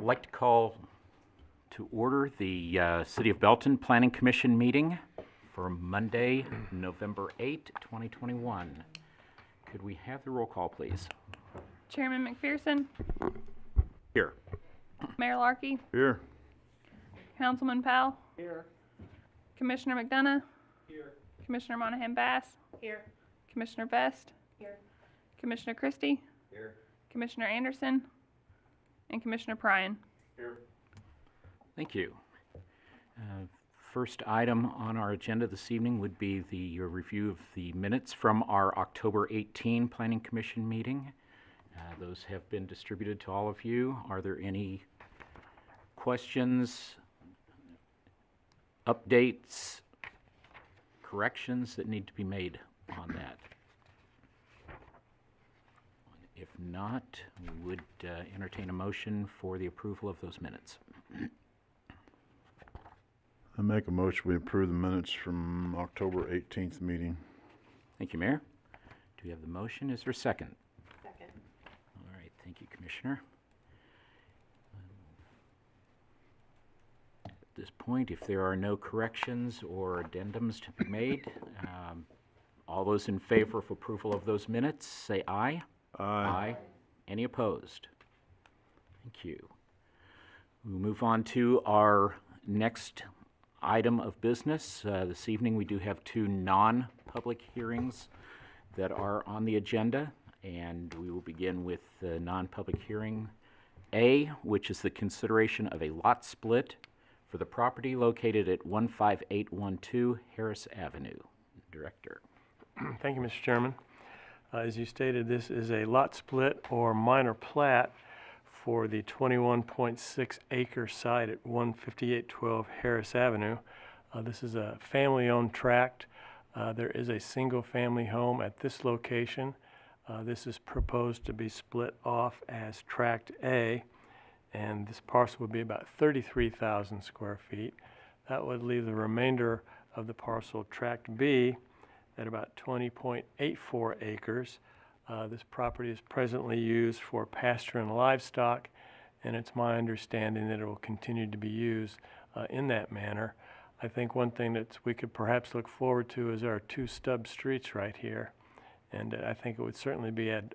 I'd like to call to order the City of Belton Planning Commission meeting for Monday, November 8, 2021. Could we have the roll call, please? Chairman McPherson, Here. Mayor Larkey, Here. Councilman Powell, Here. Commissioner McDonough, Here. Commissioner Monahan Bass, Here. Commissioner Best, Here. Commissioner Christie, Here. Commissioner Anderson, and Commissioner Pryan. Here. Thank you. First item on our agenda this evening would be the review of the minutes from our October 18 Planning Commission meeting. Those have been distributed to all of you. Are there any questions, updates, corrections that need to be made on that? If not, we would entertain a motion for the approval of those minutes. I make a motion we approve the minutes from October 18th meeting. Thank you, Mayor. Do we have the motion? Is there a second? Second. All right, thank you, Commissioner. At this point, if there are no corrections or addendums to be made, all those in favor of approval of those minutes, say aye. Aye. Any opposed? Thank you. We'll move on to our next item of business. This evening we do have two non-public hearings that are on the agenda, and we will begin with the non-public hearing A, which is the consideration of a lot split for the property located at 15812 Harris Avenue. Director. Thank you, Mr. Chairman. As you stated, this is a lot split or minor plat for the 21.6 acre site at 15812 Harris Avenue. This is a family-owned tract. There is a single family home at this location. This is proposed to be split off as Tract A, and this parcel would be about 33,000 square feet. That would leave the remainder of the parcel, Tract B, at about 20.84 acres. This property is presently used for pasture and livestock, and it's my understanding that it will continue to be used in that manner. I think one thing that we could perhaps look forward to is our two stub streets right here, and I think it would certainly be an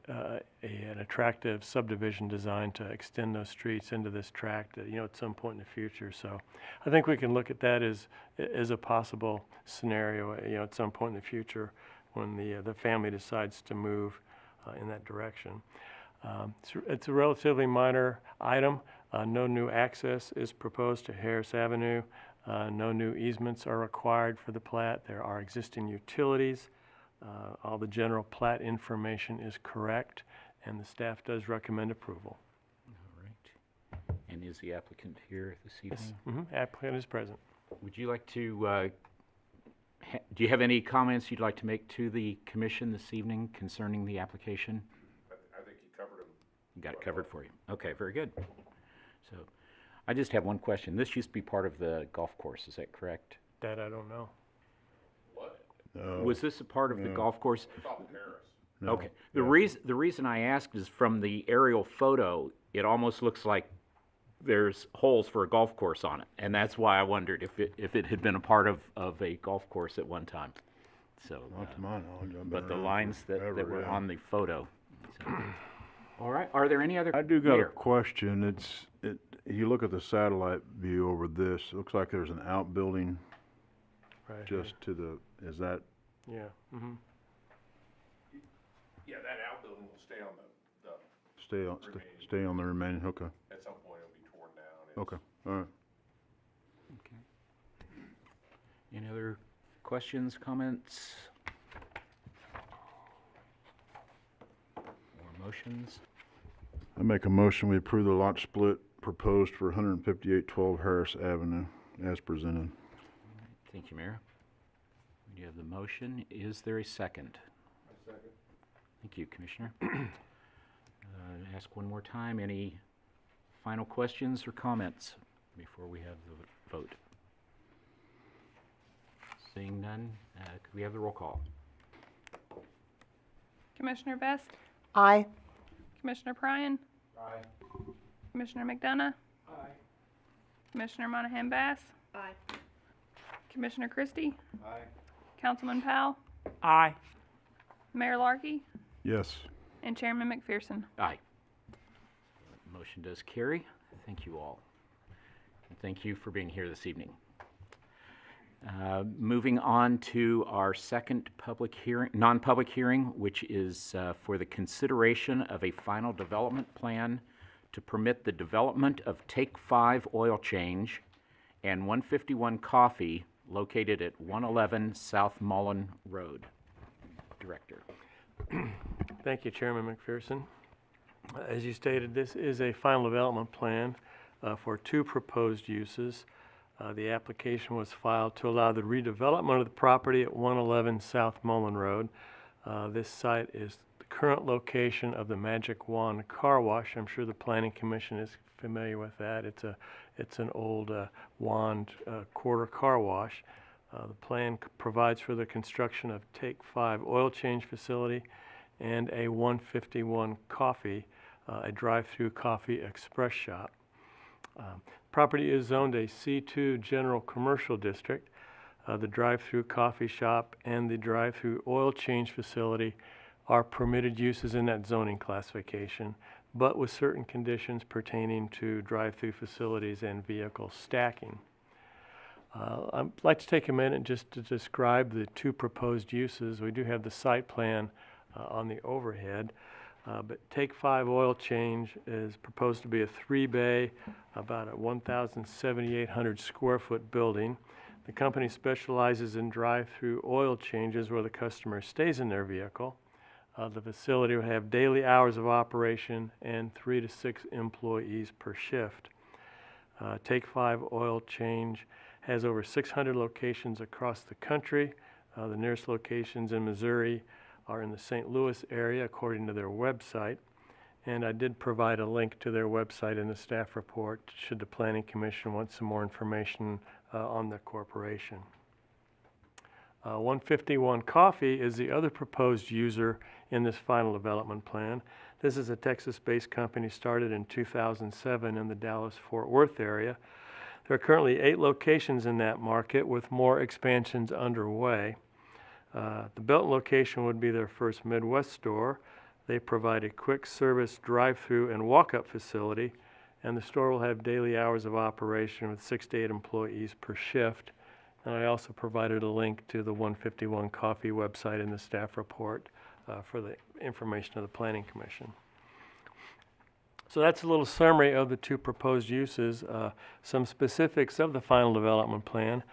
attractive subdivision design to extend those streets into this tract, at some point in the future. So I think we can look at that as a possible scenario, at some point in the future when the family decides to move in that direction. It's a relatively minor item. No new access is proposed to Harris Avenue. No new easements are required for the plat. There are existing utilities. All the general plat information is correct, and the staff does recommend approval. All right. And is the applicant here this evening? Yes. Applicant is present. Would you like to, do you have any comments you'd like to make to the commission this evening concerning the application? I think he covered them. You got it covered for you. Okay, very good. So I just have one question. This used to be part of the golf course, is that correct? That I don't know. What? No. Was this a part of the golf course? It's off of Harris. No. Okay. The reason I asked is from the aerial photo, it almost looks like there's holes for a golf course on it, and that's why I wondered if it had been a part of a golf course at one time. So, Not to my knowledge. I've been but the around lines that forever, were yeah. on the photo. So. All right. Are there any other? I do got a Mayor? question. You look at the satellite view over this, it looks like there's an outbuilding Right. just to the, is that, Yeah. Mm-hmm. Yeah, that outbuilding will stay on the stay on the remaining, okay, at some point it'll be torn down. okay, all right. Okay. Any other questions, comments? Or motions? I make a motion we approve the lot split proposed for 15812 Harris Avenue as presented. Thank you, Mayor. We do have the motion. Is there a second? A second. Thank you, Commissioner. Ask one more time, any final questions or comments before we have the vote? Seeing none, could we have the roll call? Commissioner Best, Aye. Commissioner Pryan, Aye. Commissioner McDonough, Commissioner Monahan Bass? Aye. Commissioner Christie? Aye. Councilman Powell? Aye. Mayor Larkey? Yes. And Chairman McPherson? Aye. Motion does carry. Thank you all. And thank you for being here this evening. Moving on to our second public hearing, non-public hearing, which is for the consideration of a final development plan to permit the development of Take 5 Oil Change and 151 Coffee located at 111 South Mullen Road. Director. Thank you, Chairman McPherson. As you stated, this is a final development plan for two proposed uses. The application was filed to allow the redevelopment of the property at 111 South Mullen Road. This site is the current location of the Magic Wand Car Wash. I'm sure the Planning Commission is familiar with that. It's an old wand quarter car wash. The plan provides for the construction of Take 5 oil change facility and a 151 Coffee, a drive-through coffee express shop. Property is zoned a C2 General Commercial District. The drive-through coffee shop and the drive-through oil change facility are permitted uses in that zoning classification, but with certain conditions pertaining to drive-through facilities and vehicle stacking. I'd like to take a minute just to describe the two proposed uses. We do have the site plan on the overhead. But Take 5 Oil Change is proposed to be a 3-bay, about a 1,700 square foot building. The company specializes in drive-through oil changes where the customer stays in their vehicle. The facility will have daily hours of operation and 3 to 6 employees per shift. Take 5 Oil Change has over 600 locations across the country. The nearest locations in Missouri are in the St. Louis area according to their website, and I did provide a link to their website in the staff report should the Planning Commission want some more information on the corporation. 151 Coffee is the other proposed user in this final development plan. This is a Texas-based company started in 2007 in the Dallas-Fort Worth area. There are currently 8 locations in that market with more expansions underway. The Belton location would be their first Midwest store. They provide a quick service drive-through and walk-up facility, and the store will have daily hours of operation with 6 to 8 employees per shift. And I also provided a link to the 151 Coffee website in the staff report for the information of the Planning Commission. So that's a little summary of the two proposed uses, some specifics of the final development plan.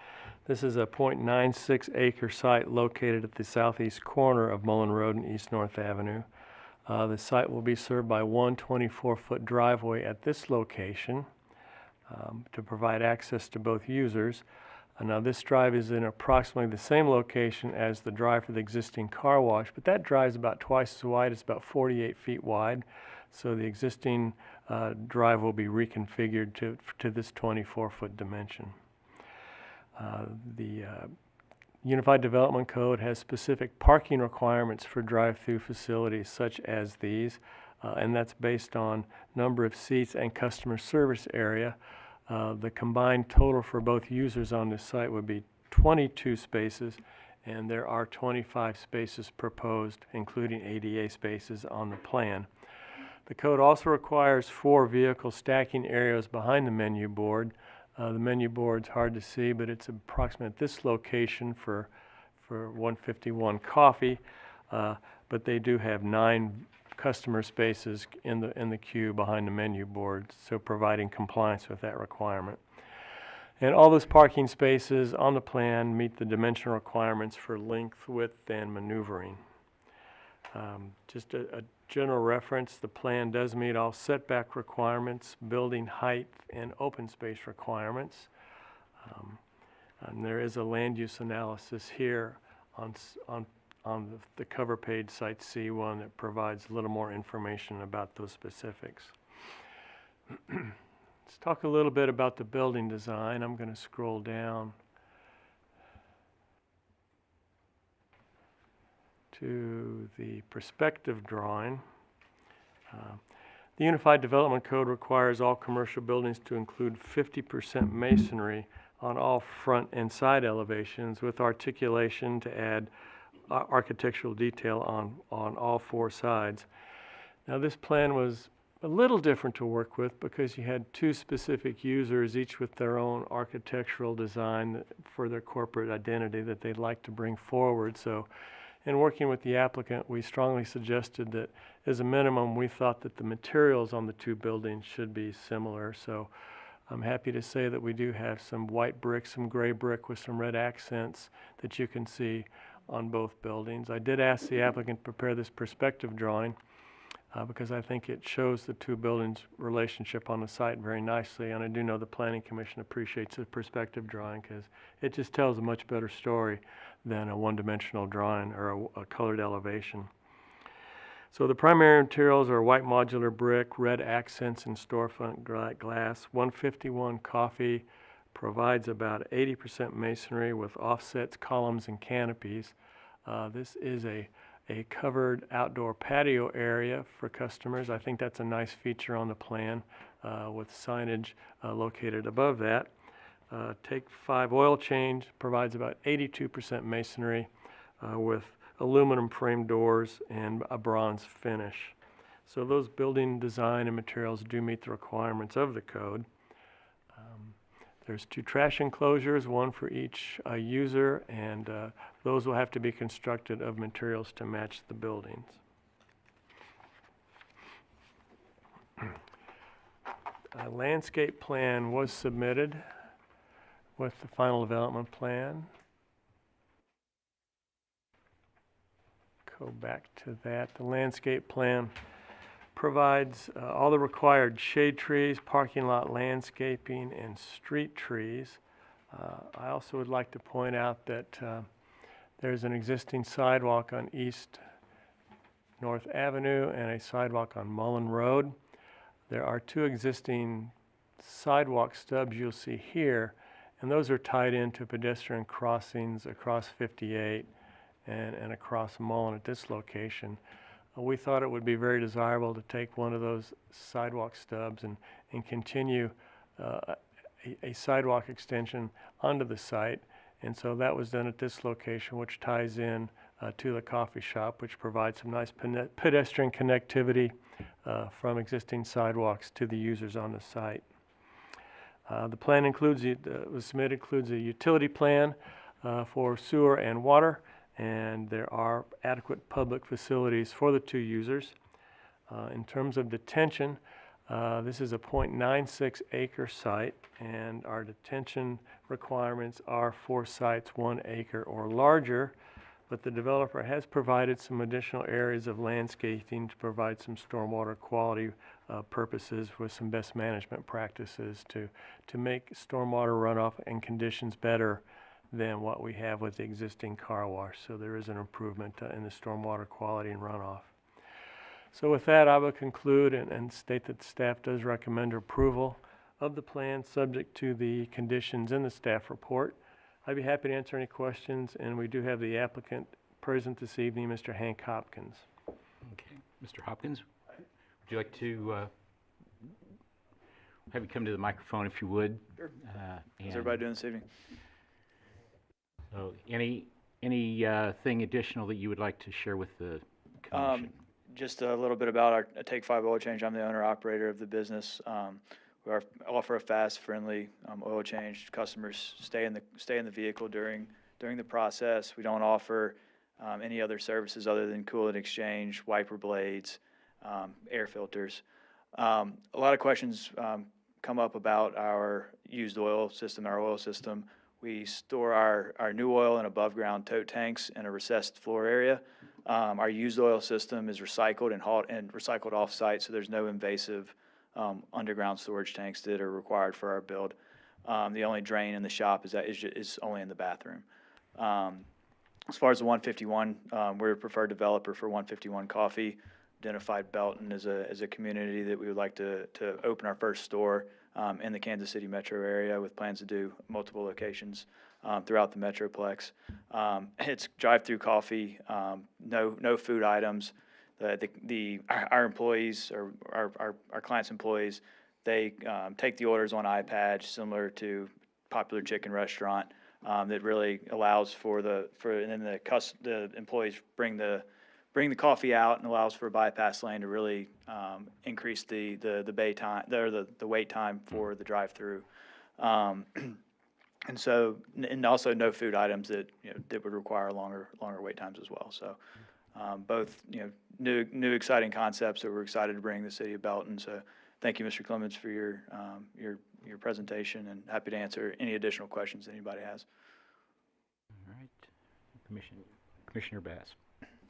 This is a 0.96 acre site located at the southeast corner of Mullen Road and East North Avenue. The site will be served by one 24-foot driveway at this location to provide access to both users. Now this drive is in approximately the same location as the drive for the existing car wash, but that drive is about twice as wide. It's about 48 feet wide. So the existing drive will be reconfigured to this 24-foot dimension. The Unified Development Code has specific parking requirements for drive-through facilities such as these, and that's based on number of seats and customer service area. The combined total for both users on this site would be 22 spaces, and there are 25 spaces proposed, including ADA spaces on the plan. The code also requires 4 vehicle stacking areas behind the menu board. The menu board's hard to see, but it's approximately at this location for 151 Coffee, but they do have 9 customer spaces in the queue behind the menu board, so providing compliance with that requirement. And all those parking spaces on the plan meet the dimensional requirements for length, width, and maneuvering. Just a general reference, the plan does meet all setback requirements, building height, and open space requirements. And there is a land use analysis here on the cover page, Site C1, that provides a little more information about those specifics. Let's talk a little bit about the building design. I'm going to scroll down to the perspective drawing. The Unified Development Code requires all commercial buildings to include 50% masonry on all front and side elevations with articulation to add architectural detail on all four sides. Now, this plan was a little different to work with because you had two specific users, each with their own architectural design for their corporate identity that they'd like to bring forward. So in working with the applicant, we strongly suggested that as a minimum, we thought that the materials on the two buildings should be similar. So I'm happy to say that we do have some white brick, some gray brick with some red accents that you can see on both buildings. I did ask the applicant to prepare this perspective drawing because I think it shows the two buildings' relationship on the site very nicely, and I do know the Planning Commission appreciates the perspective drawing because it just tells a much better story than a one-dimensional drawing or a colored elevation. So the primary materials are white modular brick, red accents, and storefront glass. 151 Coffee provides about 80% masonry with offsets, columns, and canopies. This is a covered outdoor patio area for customers. I think that's a nice feature on the plan with signage located above that. Take 5 Oil Change provides about 82% masonry with aluminum frame doors and a bronze finish. So those building design and materials do meet the requirements of the code. There's 2 trash enclosures, one for each user, and those will have to be constructed of materials to match the buildings. A landscape plan was submitted with the final development plan. Go back to that. The landscape plan provides all the required shade trees, parking lot landscaping, and street trees. I also would like to point out that there's an existing sidewalk on East North Avenue and a sidewalk on Mullen Road. There are 2 existing sidewalk stubs you'll see here, and those are tied into pedestrian crossings across 58 and across Mullen at this location. We thought it would be very desirable to take one of those sidewalk stubs and continue a sidewalk extension onto the site. And so that was done at this location, which ties in to the coffee shop, which provides some nice pedestrian connectivity from existing sidewalks to the users on the site. The plan includes, was submitted, includes a utility plan for sewer and water, and there are adequate public facilities for the 2 users. In terms of detention, this is a 0.96 acre site, and our detention requirements are for sites 1 acre or larger, but the developer has provided some additional areas of landscaping to provide some stormwater quality purposes with some best management practices to make stormwater runoff and conditions better than what we have with the existing car wash. So there is an improvement in the stormwater quality and runoff. So with that, I will conclude and state that the staff does recommend approval of the plan subject to the conditions in the staff report. I'd be happy to answer any questions, and we do have the applicant present this evening, Mr. Hank Hopkins. Okay. Mr. Hopkins, would you like to have you come to the microphone if you would? Sure. And How's everybody doing this evening? So anything additional that you would like to share with the commission? Just a little bit about our Take 5 Oil Change. I'm the owner-operator of the business. We offer a fast, friendly oil change. Customers stay in the vehicle during the process. We don't offer any other services other than coolant exchange, wiper blades, air filters. A lot of questions come up about our used oil system, our oil system. We store our new oil in above-ground tote tanks in a recessed floor area. Our used oil system is recycled and recycled off-site, so there's no invasive underground storage tanks that are required for our build. The only drain in the shop is only in the bathroom. As far as the 151, we're a preferred developer for 151 Coffee. Identified Belton as a community that we would like to open our first store in the Kansas City metro area with plans to do multiple locations throughout the metroplex. It's drive-through coffee, no food items, our employees or our clients' employees, they take the orders on iPads, similar to popular chicken restaurant, that really allows and then the employees bring the coffee out and allows for a bypass lane to really increase the bay time, or the wait time for the drive-through. And so, and also no food items that, that would require longer wait times as well. So, both, new exciting concepts that we're excited to bring to the city of Belton. So thank you, Mr. Clements, for your presentation, and happy to answer any additional questions anybody has. All right. Commissioner Bass.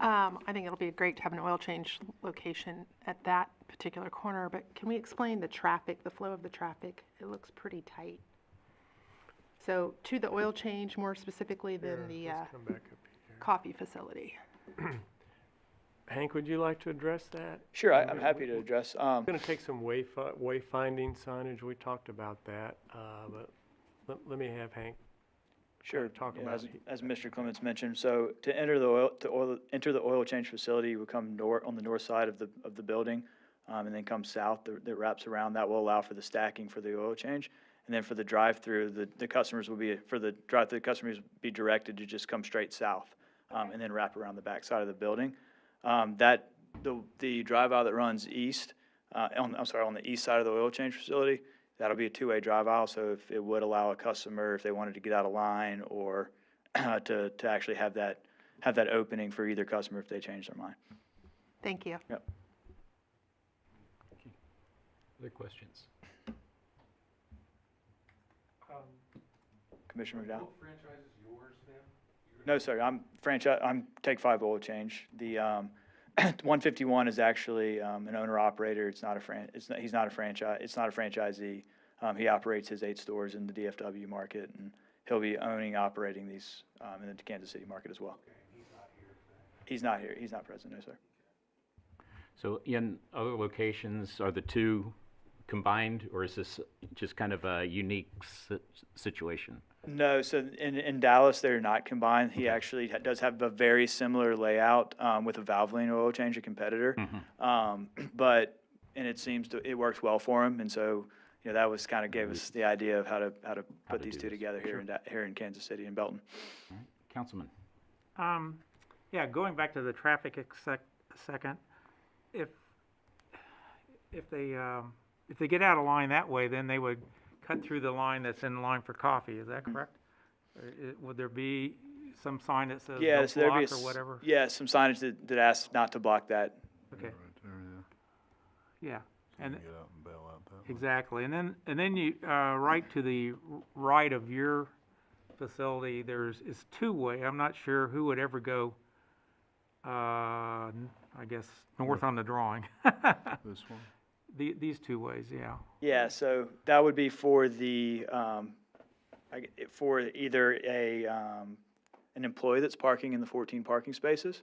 I think it'll be great to have an oil change location at that particular corner, but can we explain the traffic, the flow of the traffic? It looks pretty tight. So to the oil change more specifically than the Let's come back up here. coffee facility. Hank, would you like to address that? Sure, I'm happy to address. I'm going to take some wayfinding signage. We talked about that, but let me have Hank. Sure. Talk Yeah, about as Mr. Clements mentioned, so to enter the oil change facility, you would come on the north side of the building, and then come south that wraps around. That will allow for the stacking for the oil change. And then for the drive-through, the customers will be directed to just come straight south, and then wrap around the back side of the building. The drive aisle that runs east, on the east side of the oil change facility, that'll be a two-way drive aisle. So if it would allow a customer, if they wanted to get out of line, or to actually have that opening for either customer if they change their mind. Thank you. Yep. Other questions? Commissioner McDowell? Franchise is yours then? No, sir. I'm Take 5 Oil Change. The 151 is actually an owner operator. He's not a franchise. It's not a franchisee. He operates his 8 stores in the DFW market, and he'll be operating these in the Kansas City market as well. Okay, he's not here today. He's not here. He's not present, no, sir. So in other locations, are the two combined, or is this just kind of a unique situation? No, so in Dallas, they're not combined. He actually does have a very similar layout with a Valvoline oil change, a competitor. But it works well for him, and so that was kind of gave us the idea of how to put these two together here in Kansas City and Belton. All right. Councilman? Yeah, going back to the traffic a second, if they get out of line that way, then they would cut through the line that's in line for coffee. Is that correct? Would there be some sign that says Yeah, don't so there'd be block or whatever? Yeah, some signage that asks not to block that. Okay, Right there, yeah. yeah, and Get out and bail out that way. exactly. And then you right to the right of your facility, it's two-way. I'm not sure who would ever go. I guess north on the drawing. This one? These two ways, yeah. Yeah, so that would be for for either an employee that's parking in the 14 parking spaces,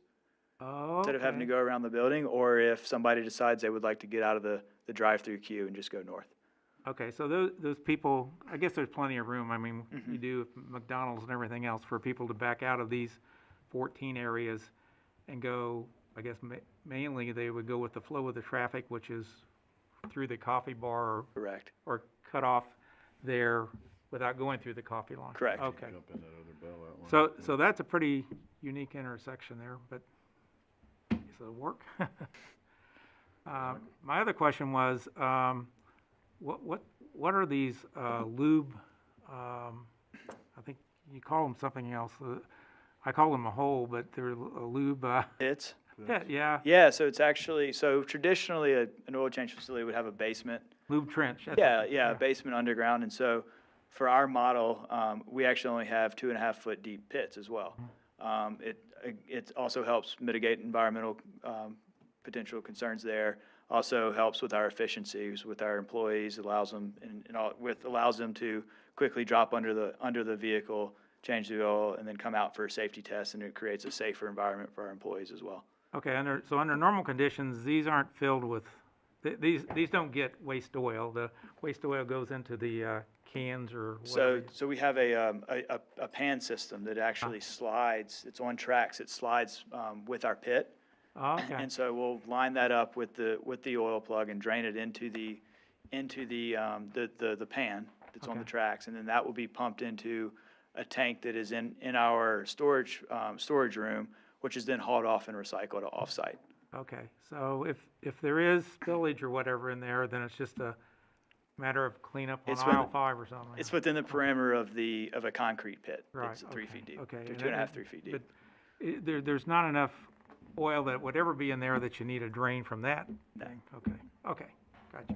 Oh, instead of having to go around the building, or if somebody decides they would like to get out of the drive-through queue and just go north. Okay, so those people, I guess there's plenty of room. I mean, you do McDonald's and everything else for people to back out of these 14 areas and go, I guess mainly they would go with the flow of the traffic, which is through the coffee bar Correct. or cut off there without going through the coffee line. Correct. Okay, Jump in that other bail out one. so that's a pretty unique intersection there, but it'll work. My other question was, what are these lube? I think you call them something else. I call them a hole, but they're a lube. It's Yeah, Yeah, so it's actually, traditionally an oil change facility would have a basement. lube trench. that's it. Yeah, a basement underground. And so for our model, we actually only have 2.5-foot deep pits as well. It also helps mitigate environmental potential concerns there. Also helps with our efficiencies with our employees. Allows them allows them to quickly drop under the vehicle, change the oil, and then come out for a safety test. And it creates a safer environment for our employees as well. Okay, under normal conditions, these aren't filled with, these don't get waste oil. The waste oil goes into the cans or whatever. So we have a pan system that actually slides. It's on tracks. It slides with our pit, Oh, okay, And so we'll line that up with the oil plug and drain it into the pan that's on the Okay. tracks. And then that will be pumped into a tank that is in our storage room, which is then hauled off and recycled off-site. okay. So if there is spillage or whatever in there, then it's just a matter of cleanup on It's when- aisle 5 or something? It's within the perimeter of a concrete pit. Right, It's 3 okay, feet deep, okay. to And 2.5, it- 3 feet deep. But there's not enough oil that would ever be in there that you need a drain from that thing? Okay, gotcha.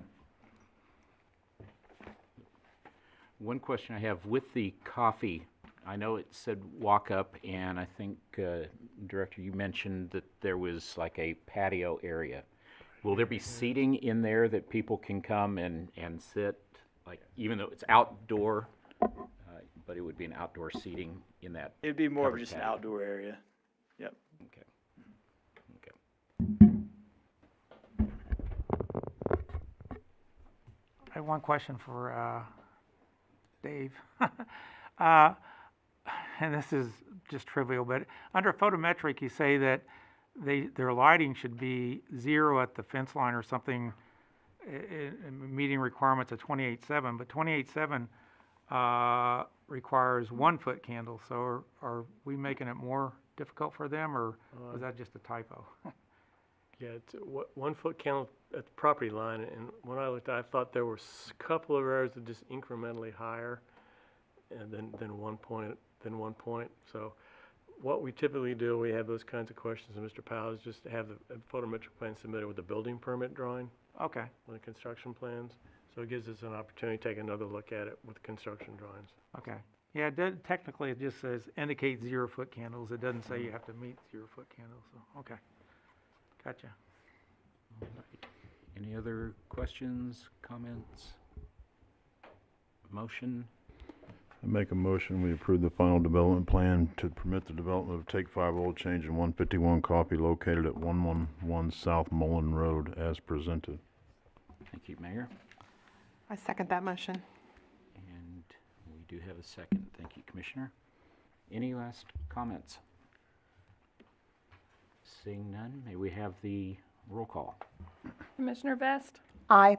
One question I have with the coffee, I know it said walk up, and I think, Director, you mentioned that there was like a patio area. Will there be seating in there that people can come and sit, like, even though it's outdoor, but it would be an outdoor seating in that? It'd be more of covered just an patio? outdoor area. Yep. Okay. Okay. I have one question for Dave. And this is just trivial, but under photometric, you say that their lighting should be 0 at the fence line or something, meeting requirements of 28.7, but 28.7 requires 1-foot candles, so are we making it more difficult for them, or was that just a typo? Yeah, it's a 1-foot candle at the property line, and when I looked, I thought there were a couple of areas that just incrementally higher, and then 1 point. So what we typically do, we have those kinds of questions, and Mr. Powell, is just to have the photometric plan submitted with the building permit drawing Okay, on the construction plans. So it gives us an opportunity to take another look at it with construction drawings. okay. Yeah, technically, it just says indicate 0-foot candles. It doesn't say you have to meet 0-foot candles, so, okay. Gotcha. Any other questions, comments? Motion? I make a motion, we approve the final development plan to permit the development of Take 5 oil change in 151 Coffee located at 111 South Mullen Road as presented. Thank you, Mayor. I second that motion. And we do have a second. Thank you, Commissioner. Any last comments? Seeing none, may we have the roll call? Commissioner Vest, Aye.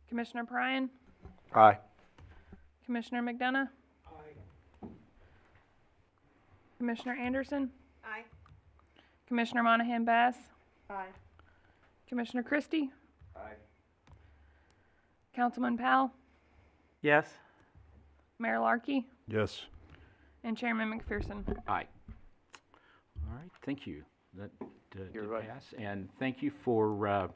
Commissioner Prine, Aye. Commissioner McDonough. Commissioner Anderson. Aye. Commissioner Monahan Bass. Aye. Commissioner Christie. Aye. Councilman Powell. Yes? Mayor Larkey. Yes. And Chairman McPherson. Aye. All right, thank you. That did You're right. pass. And thank you for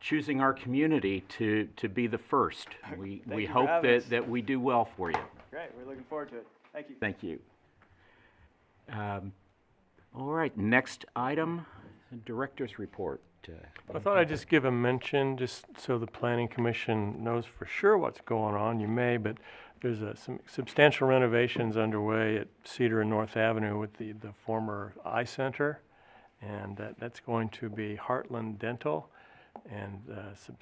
choosing our community to be the first. We Thank you for hope having us. that we do well for you. Great, we're looking forward to it. Thank you. Thank you. All right, next item, Director's Report. I thought I'd just give a mention, just so the Planning Commission knows for sure what's going on. You may, but there's some substantial renovations underway at Cedar and North Avenue with the former eye center. And that's going to be Heartland Dental, and some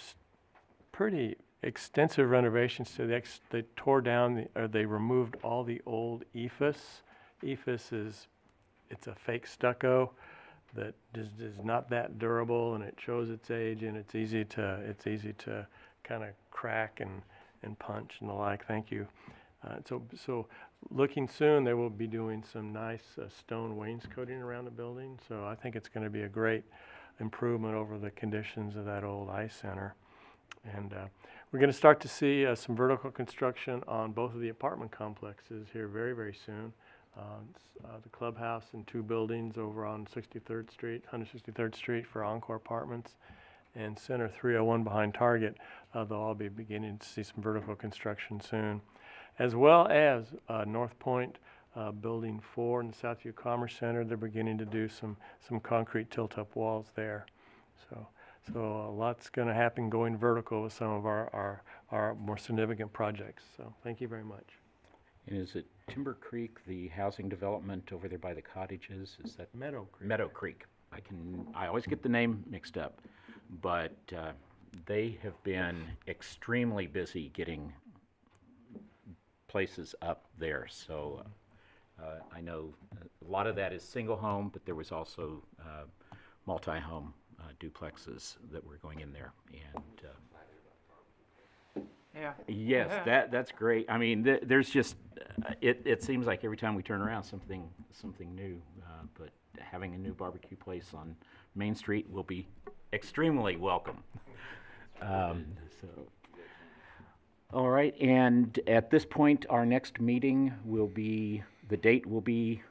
pretty extensive renovations to they tore down, they removed all the old EFS. EFS it's a fake stucco that just is not that durable, and it shows its age, and it's easy to kind of crack and punch and the like. Thank you. So looking soon, they will be doing some nice stone wainscoting around the building. So I think it's going to be a great improvement over the conditions of that old ice center. And we're going to start to see some vertical construction on both of the apartment complexes here very, very soon. The clubhouse and 2 buildings over on 63rd Street, 163rd Street for Encore Apartments, and Center 301 behind Target. They'll all be beginning to see some vertical construction soon, as well as North Point Building 4 in the Southview Commerce Center. They're beginning to do some concrete tilt-up walls there. So a lot's going to happen going vertical with some of our more significant projects. So thank you very much. And is it Timber Creek, the housing development over there by the cottages? Is that Meadow Creek. Meadow Creek? I always get the name mixed up, but they have been extremely busy getting places up there. So I know a lot of that is single home, but there was also multi-home duplexes that were going in there. And Yeah. yes, that's great. I mean, there's just, it seems like every time we turn around, something new. But having a new barbecue place on Main Street will be extremely welcome. So, all right, and at this point, our next meeting will be, the date will be,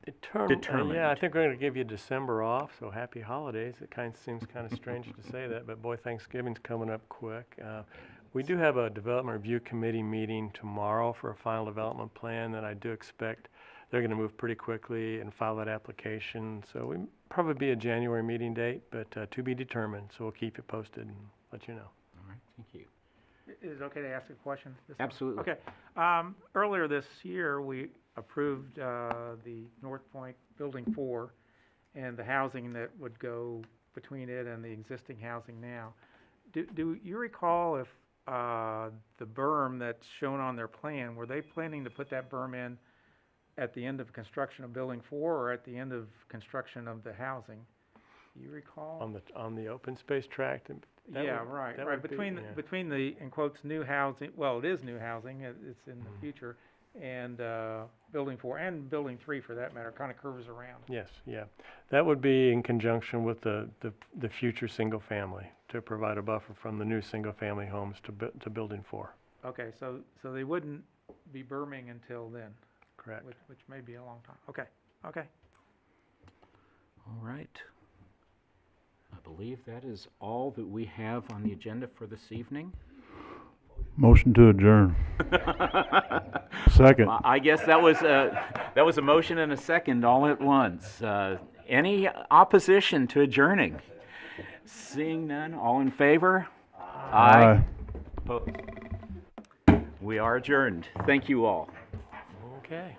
Determined. Yeah, I think we're going to give you December off, so happy holidays. It seems kind of strange to say that, but boy, Thanksgiving's coming up quick. We do have a Development Review Committee meeting tomorrow for a final development plan that I do expect they're going to move pretty quickly and file that application. So we probably be a January meeting date, but to be determined. So we'll keep you posted and let you know. all right, thank you. Is it okay to ask a question? this time? Absolutely. Okay. Earlier this year, we approved the North Point Building 4 and the housing that would go between it and the existing housing now. Do you recall if the berm that's shown on their plan, were they planning to put that berm in at the end of construction of Building 4 or at the end of construction of the housing? Do you recall? On the open space tract? Yeah, right. Between the, in quotes, new housing, well, it is new housing, it's in the future, and Building 4 and Building 3 for that matter, kind of curves around. Yes, yeah. That would be in conjunction with the future single family to provide a buffer from the new single family homes to Building 4. Okay, so they wouldn't be berming until then, Correct. which may be a long time. Okay. All right. I believe that is all that we have on the agenda for this evening. Motion to adjourn. Second. I guess that was a motion and a second all at once. Any opposition to adjourning? Seeing none, all in favor? Aye. Opposed? We are adjourned. Thank you all. Okay.